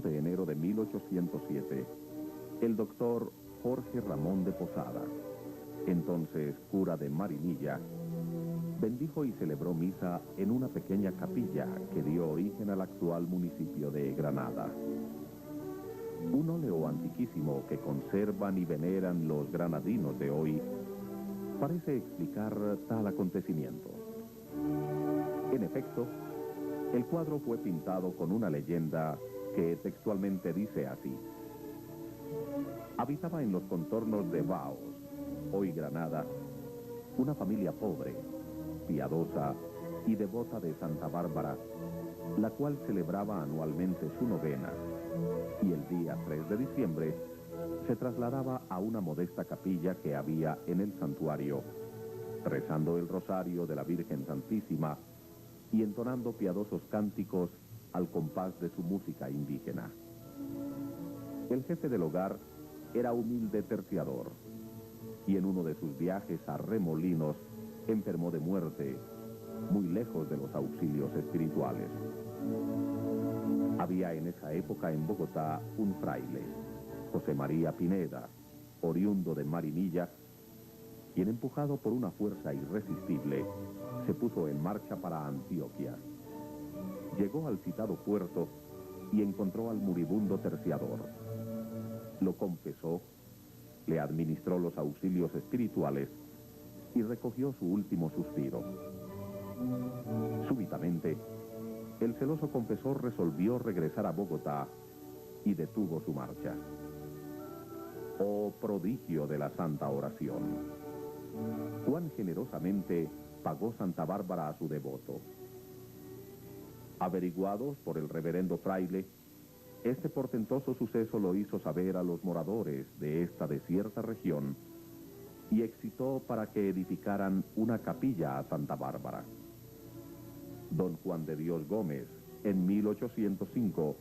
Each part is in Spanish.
De enero de 1807, el doctor Jorge Ramón de Posada, entonces cura de Marinilla, bendijo y celebró misa en una pequeña capilla que dio origen al actual municipio de Granada. Un óleo antiquísimo que conservan y veneran los granadinos de hoy parece explicar tal acontecimiento. En efecto, el cuadro fue pintado con una leyenda que textualmente dice así: habitaba en los contornos de Baos, hoy Granada, una familia pobre, piadosa y devota de Santa Bárbara, la cual celebraba anualmente su novena, y el día 3 de diciembre se trasladaba a una modesta capilla que había en el santuario, rezando el rosario de la Virgen Santísima y entonando piadosos cánticos al compás de su música indígena. El jefe del hogar era humilde terciador, y en uno de sus viajes a Remolinos enfermó de muerte, muy lejos de los auxilios espirituales. Había en esa época en Bogotá un fraile, José María Pineda, oriundo de Marinilla, quien, empujado por una fuerza irresistible, se puso en marcha para Antioquia. Llegó al citado puerto y encontró al moribundo terciador. Lo confesó, le administró los auxilios espirituales y recogió su último suspiro. Súbitamente, el celoso confesor resolvió regresar a Bogotá y detuvo su marcha. Oh prodigio de la santa oración, cuán generosamente pagó Santa Bárbara a su devoto. Averiguados por el reverendo fraile, este portentoso suceso lo hizo saber a los moradores de esta desierta región y excitó para que edificaran una capilla a Santa Bárbara. Don Juan de Dios Gómez, en 1805,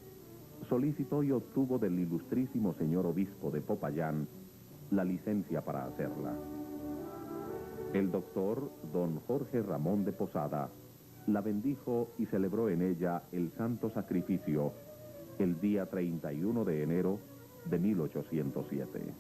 solicitó y obtuvo del ilustrísimo señor obispo de Popayán la licencia para hacerla. El doctor don Jorge Ramón de Posada la bendijo y celebró en ella el santo sacrificio el día 31 de enero de 1807.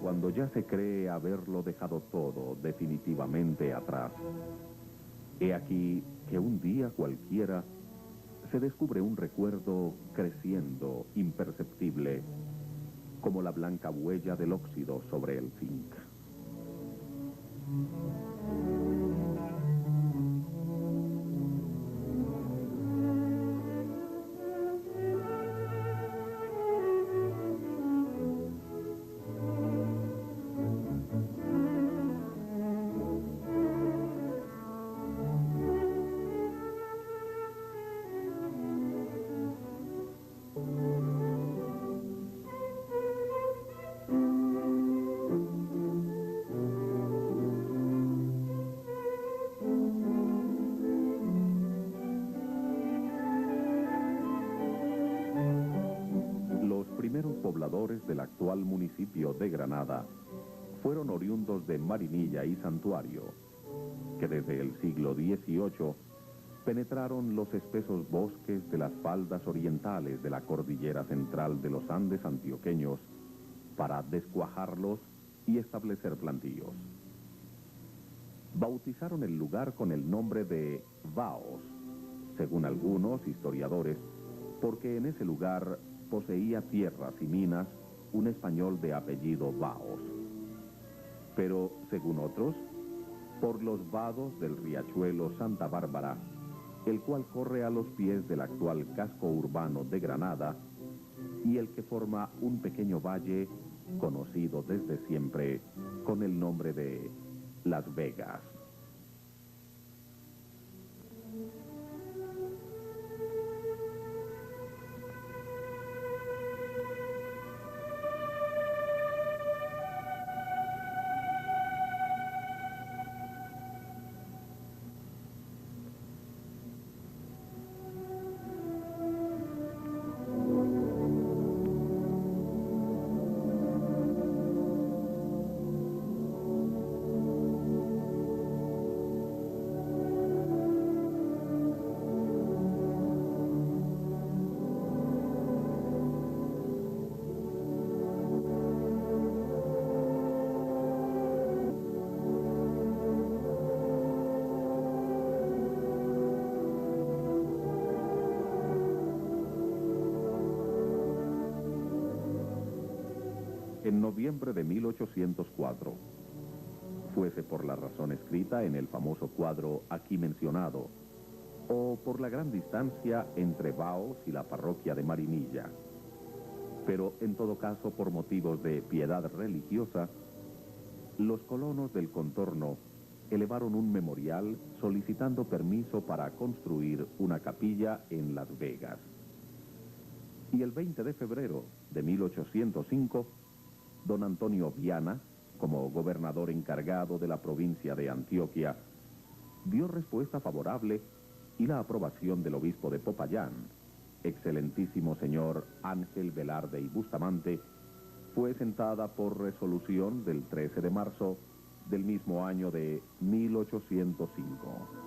Cuando ya se cree haberlo dejado todo definitivamente atrás, he aquí que un día cualquiera se descubre un recuerdo creciendo, imperceptible, como la blanca huella del óxido sobre el zinc. pobladores del actual municipio de Granada fueron oriundos de Marinilla y Santuario, que desde el siglo XVIII penetraron los espesos bosques de las faldas orientales de la cordillera central de los Andes antioqueños para descuajarlos y establecer plantíos. Bautizaron el lugar con el nombre de Vaos, según algunos historiadores, porque en ese lugar poseía tierras y minas un español de apellido Vaos. Pero, según otros, por los vados del riachuelo Santa Bárbara, el cual corre a los pies del actual casco urbano de Granada y el que forma un pequeño valle conocido desde siempre con el nombre de Las Vegas. En noviembre de 1804, fuese por la razón escrita en el famoso cuadro aquí mencionado, o por la gran distancia entre Vaos y la parroquia de Marinilla, pero en todo caso por motivos de piedad religiosa, los colonos del contorno elevaron un memorial solicitando permiso para construir una capilla en Las Vegas. Y el 20 de febrero de 1805, don Antonio Viana, como gobernador encargado de la provincia de Antioquia, dio respuesta favorable y la aprobación del obispo de Popayán, excelentísimo señor Ángel Velarde y Bustamante, fue sentada por resolución del 13 de marzo del mismo año de 1805.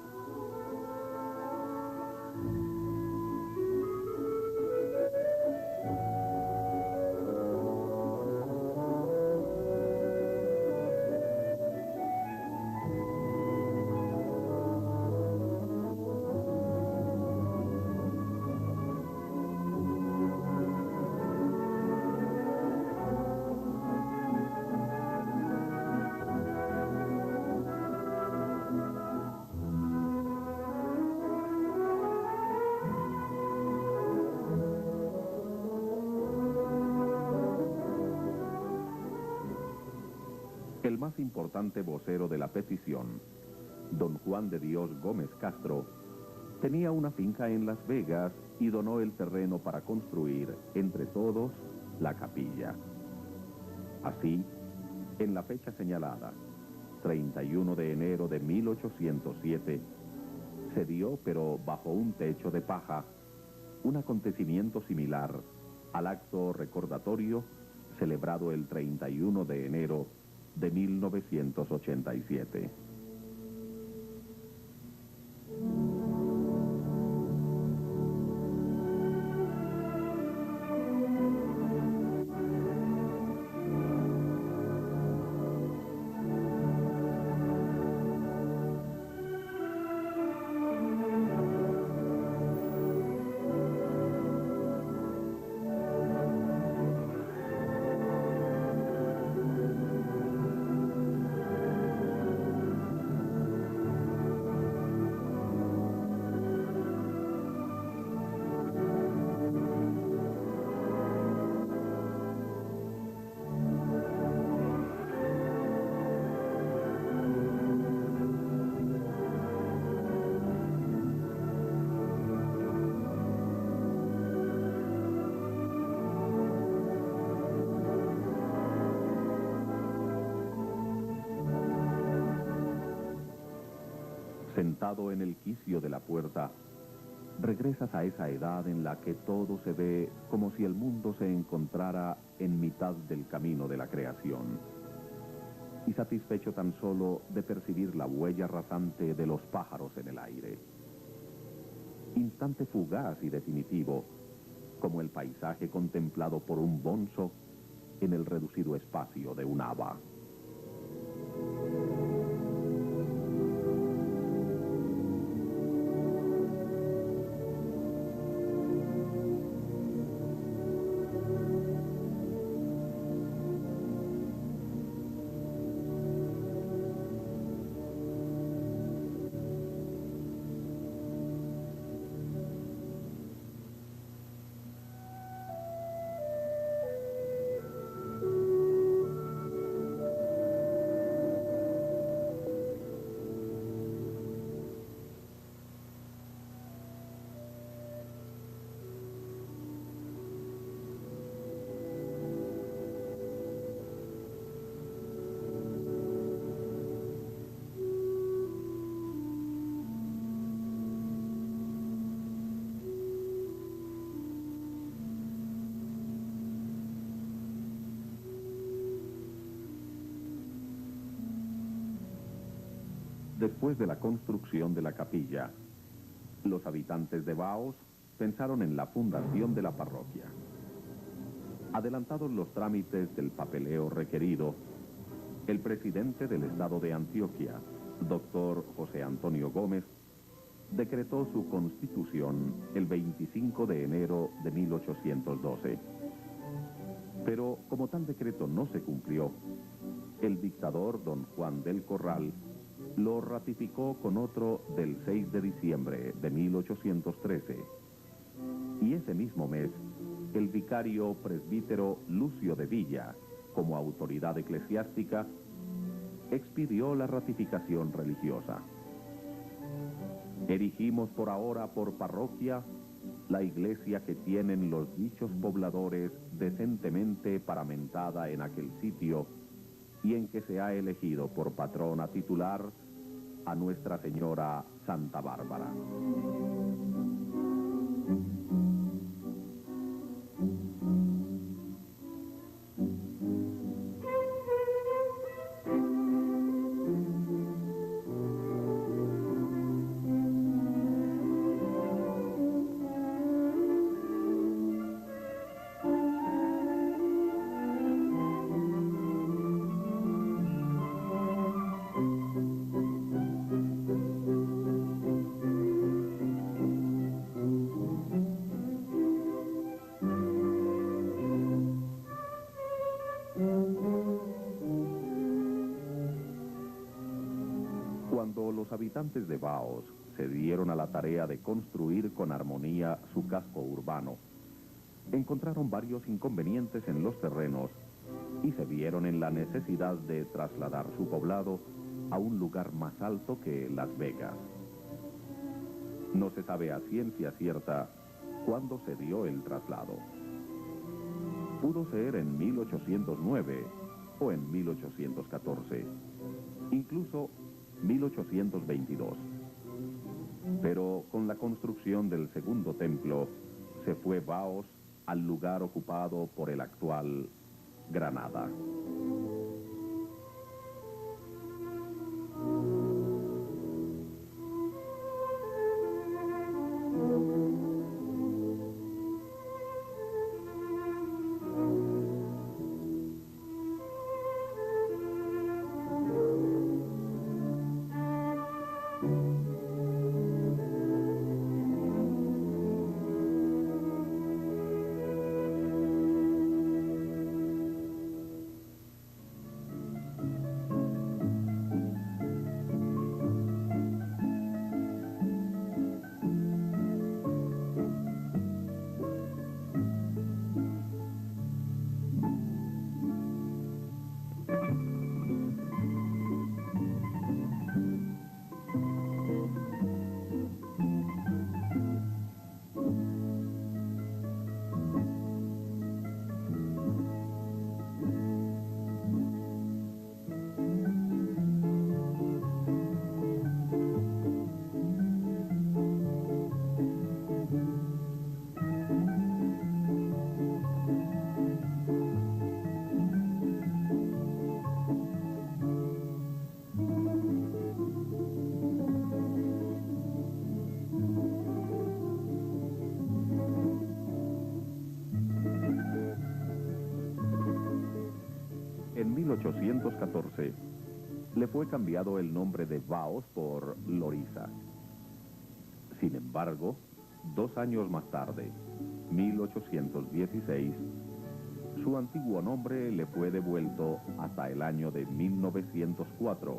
El más importante vocero de la petición, don Juan de Dios Gómez Castro, tenía una finca en Las Vegas y donó el terreno para construir, entre todos, la capilla. Así, en la fecha señalada, 31 de enero de 1807, se dio, pero bajo un techo de paja, un acontecimiento similar al acto recordatorio celebrado el 31 de enero de 1987. Sentado en el quicio de la puerta, regresas a esa edad en la que todo se ve como si el mundo se encontrara en mitad del camino de la creación. Y satisfecho tan solo de percibir la huella rasante de los pájaros en el aire. Instante fugaz y definitivo, como el paisaje contemplado por un bonzo en el reducido espacio de un haba. Después de la construcción de la capilla, los habitantes de Baos pensaron en la fundación de la parroquia. Adelantados los trámites del papeleo requerido, el presidente del estado de Antioquia, doctor José Antonio Gómez, decretó su constitución el 25 de enero de 1812. Pero como tal decreto no se cumplió, el dictador don Juan del Corral lo ratificó con otro del 6 de diciembre de 1813. Y ese mismo mes, el vicario presbítero Lucio de Villa, como autoridad eclesiástica, expidió la ratificación religiosa. Erigimos por ahora por parroquia la iglesia que tienen los dichos pobladores decentemente paramentada en aquel sitio y en que se ha elegido por patrona titular a Nuestra Señora Santa Bárbara. Cuando los habitantes de Baos se dieron a la tarea de construir con armonía su casco urbano, encontraron varios inconvenientes en los terrenos y se vieron en la necesidad de trasladar su poblado a un lugar más alto que Las Vegas. No se sabe a ciencia cierta cuándo se dio el traslado. Pudo ser en 1809 o en 1814, incluso 1822. Pero con la construcción del segundo templo, se fue Baos al lugar ocupado por el actual Granada. 1814, le fue cambiado el nombre de Vaos por Loriza. Sin embargo, 2 años más tarde, 1816, su antiguo nombre le fue devuelto hasta el año de 1904,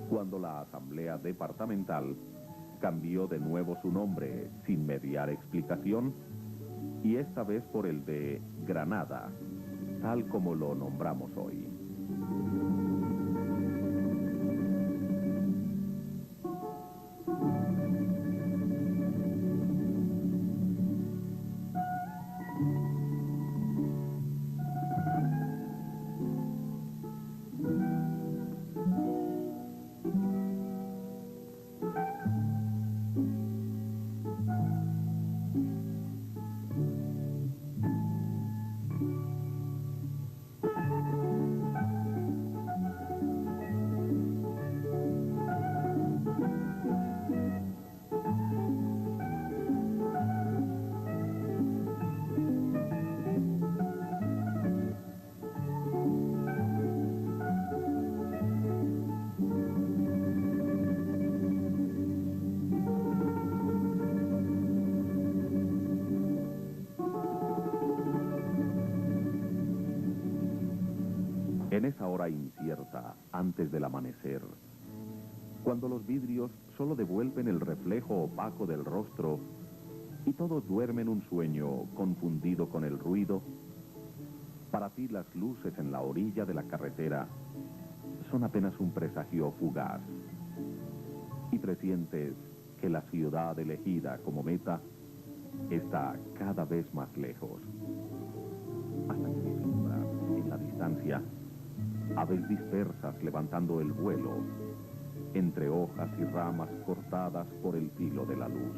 cuando la Asamblea Departamental cambió de nuevo su nombre sin mediar explicación, y esta vez por el de Granada, tal como lo nombramos hoy. En esa hora incierta, antes del amanecer, cuando los vidrios solo devuelven el reflejo opaco del rostro y todos duermen un sueño confundido con el ruido, para ti las luces en la orilla de la carretera son apenas un presagio fugaz, y presientes que la ciudad elegida como meta está cada vez más lejos, hasta que vislumbras en la distancia aves dispersas levantando el vuelo entre hojas y ramas cortadas por el filo de la luz.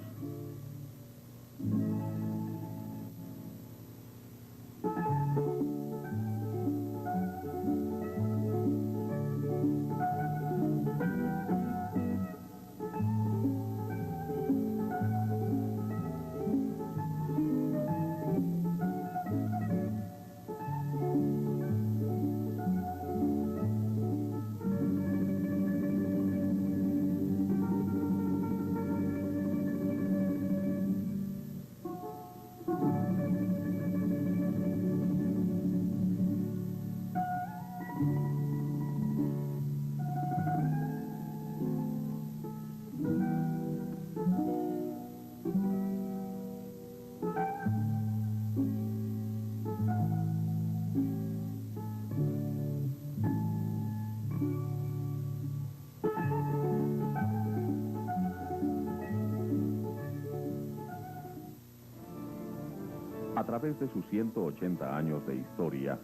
A través de sus 180 años de historia,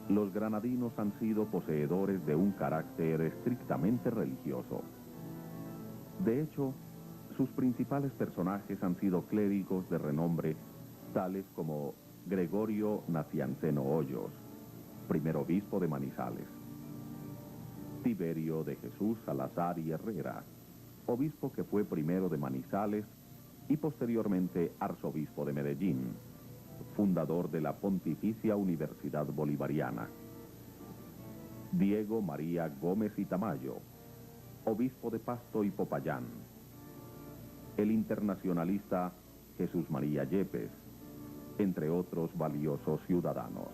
los granadinos han sido poseedores de un carácter estrictamente religioso. De hecho, sus principales personajes han sido clérigos de renombre, tales como Gregorio Nacianceno Hoyos, primer obispo de Manizales; Tiberio de Jesús Salazar y Herrera, obispo que fue primero de Manizales y posteriormente arzobispo de Medellín, fundador de la Pontificia Universidad Bolivariana; Diego María Gómez y Tamayo, obispo de Pasto y Popayán; el internacionalista Jesús María Yepes, entre otros valiosos ciudadanos.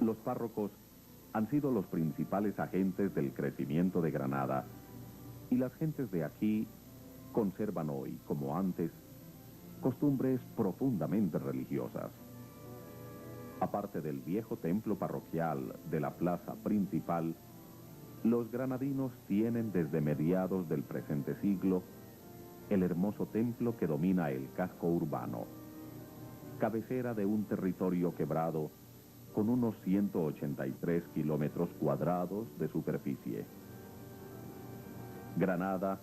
Los párrocos han sido los principales agentes del crecimiento de Granada, y las gentes de aquí conservan hoy, como antes, costumbres profundamente religiosas. Aparte del viejo templo parroquial de la plaza principal, los granadinos tienen desde mediados del presente siglo el hermoso templo que domina el casco urbano, cabecera de un territorio quebrado con unos 183 kilómetros cuadrados de superficie. Granada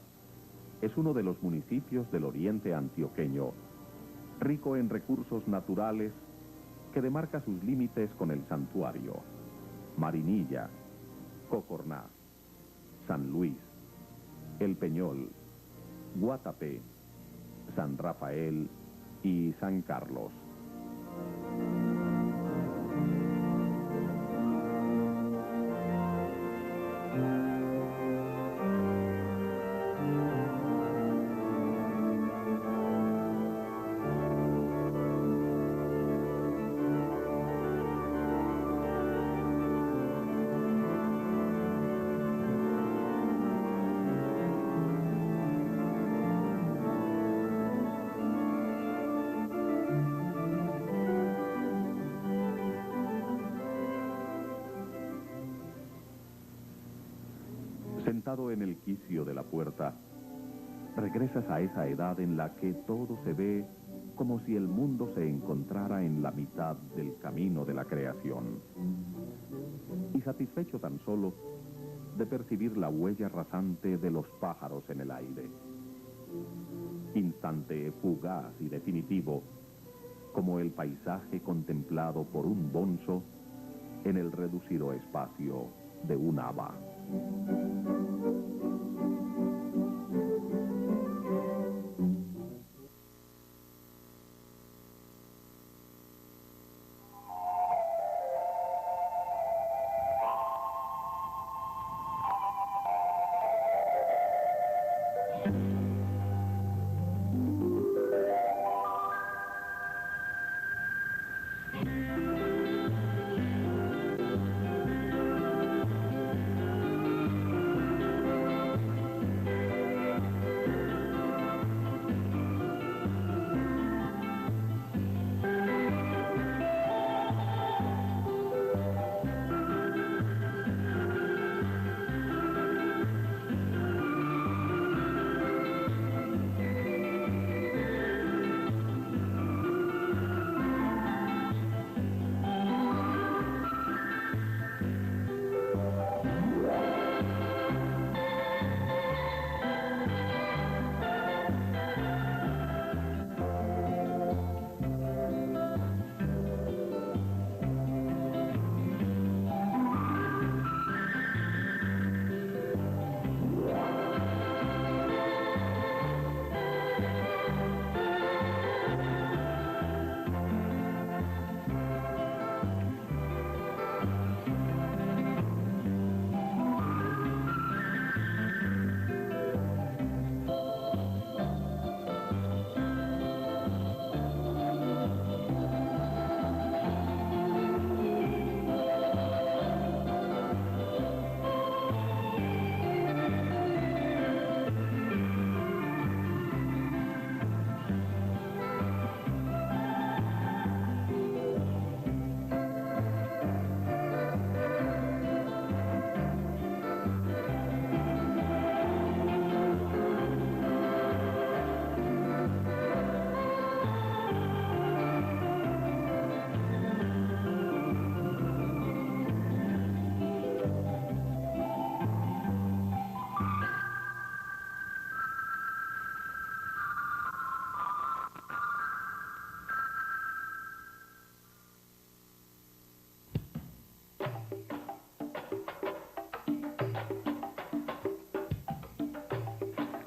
es uno de los municipios del oriente antioqueño, rico en recursos naturales, que demarca sus límites con el Santuario, Marinilla, Cocorná, San Luis, El Peñol, Guatapé, San Rafael y San Carlos. Sentado en el quicio de la puerta, regresas a esa edad en la que todo se ve como si el mundo se encontrara en la mitad del camino de la creación. Y satisfecho tan solo de percibir la huella rasante de los pájaros en el aire. Instante fugaz y definitivo, como el paisaje contemplado por un bonzo en el reducido espacio de un haba.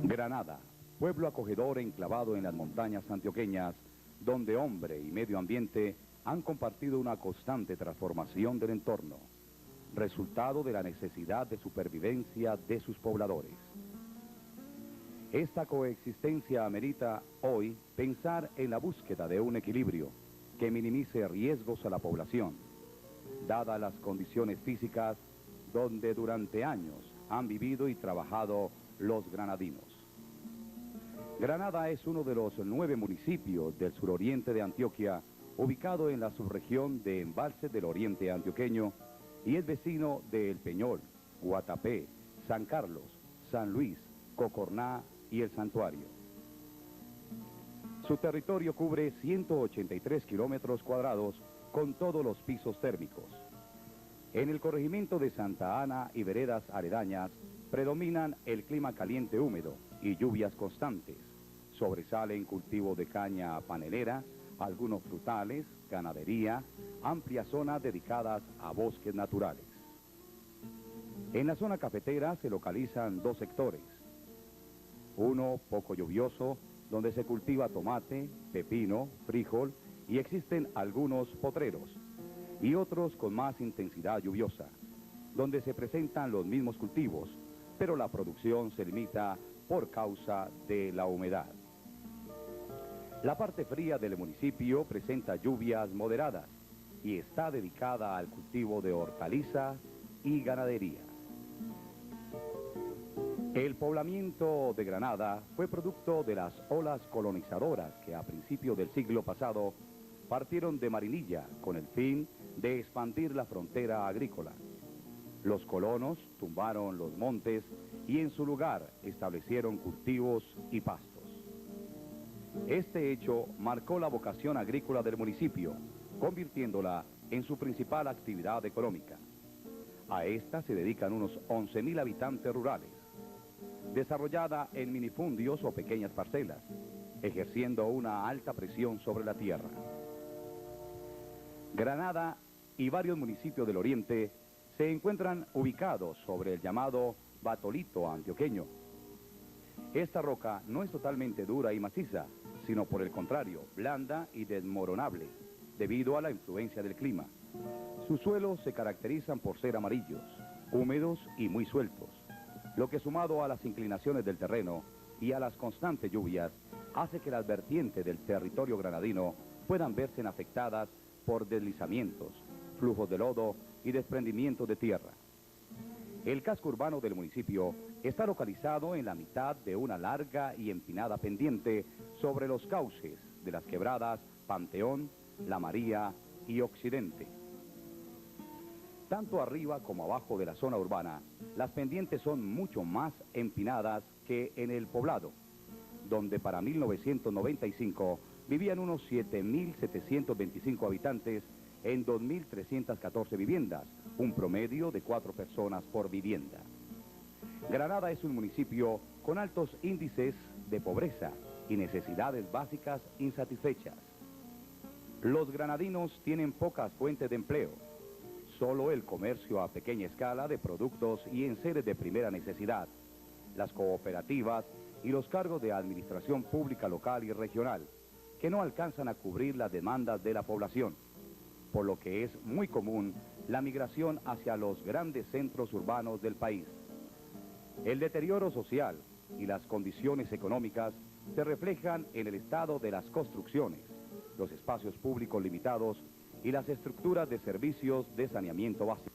Granada, pueblo acogedor enclavado en las montañas antioqueñas, donde hombre y medio ambiente han compartido una constante transformación del entorno, resultado de la necesidad de supervivencia de sus pobladores. Esta coexistencia amerita hoy pensar en la búsqueda de un equilibrio que minimice riesgos a la población, dadas las condiciones físicas donde durante años han vivido y trabajado los granadinos. Granada es uno de los 9 municipios del suroriente de Antioquia, ubicado en la subregión de Embalse del Oriente Antioqueño, y es vecino de El Peñol, Guatapé, San Carlos, San Luis, Cocorná y El Santuario. Su territorio cubre 183 kilómetros cuadrados con todos los pisos térmicos. En el corregimiento de Santa Ana y veredas aledañas predominan el clima caliente húmedo y lluvias constantes. Sobresalen cultivos de caña panelera, algunos frutales, ganadería, amplias zonas dedicadas a bosques naturales. En la zona cafetera se localizan dos sectores. Uno poco lluvioso, donde se cultiva tomate, pepino, frijol y existen algunos potreros. Y otros con más intensidad lluviosa, donde se presentan los mismos cultivos, pero la producción se limita por causa de la humedad. La parte fría del municipio presenta lluvias moderadas y está dedicada al cultivo de hortalizas y ganadería. El poblamiento de Granada fue producto de las olas colonizadoras que a principios del siglo pasado partieron de Marinilla con el fin de expandir la frontera agrícola. Los colonos tumbaron los montes y en su lugar establecieron cultivos y pastos. Este hecho marcó la vocación agrícola del municipio, convirtiéndola en su principal actividad económica. A esta se dedican unos 11.000 habitantes rurales, desarrollada en minifundios o pequeñas parcelas, ejerciendo una alta presión sobre la tierra. Granada y varios municipios del oriente se encuentran ubicados sobre el llamado batolito antioqueño. Esta roca no es totalmente dura y maciza, sino por el contrario, blanda y desmoronable, debido a la influencia del clima. Sus suelos se caracterizan por ser amarillos, húmedos y muy sueltos, lo que sumado a las inclinaciones del terreno y a las constantes lluvias, hace que las vertientes del territorio granadino puedan verse afectadas por deslizamientos, flujos de lodo y desprendimiento de tierra. El casco urbano del municipio está localizado en la mitad de una larga y empinada pendiente sobre los cauces de las quebradas Panteón, La María y Occidente. Tanto arriba como abajo de la zona urbana, las pendientes son mucho más empinadas que en el poblado, donde para 1995 vivían unos 7.725 habitantes en 2.314 viviendas, un promedio de 4 personas por vivienda. Granada es un municipio con altos índices de pobreza y necesidades básicas insatisfechas. Los granadinos tienen pocas fuentes de empleo. Solo el comercio a pequeña escala de productos y enseres de primera necesidad, las cooperativas y los cargos de administración pública local y regional, que no alcanzan a cubrir las demandas de la población, por lo que es muy común la migración hacia los grandes centros urbanos del país. El deterioro social y las condiciones económicas se reflejan en el estado de las construcciones, los espacios públicos limitados y las estructuras de servicios de saneamiento básico.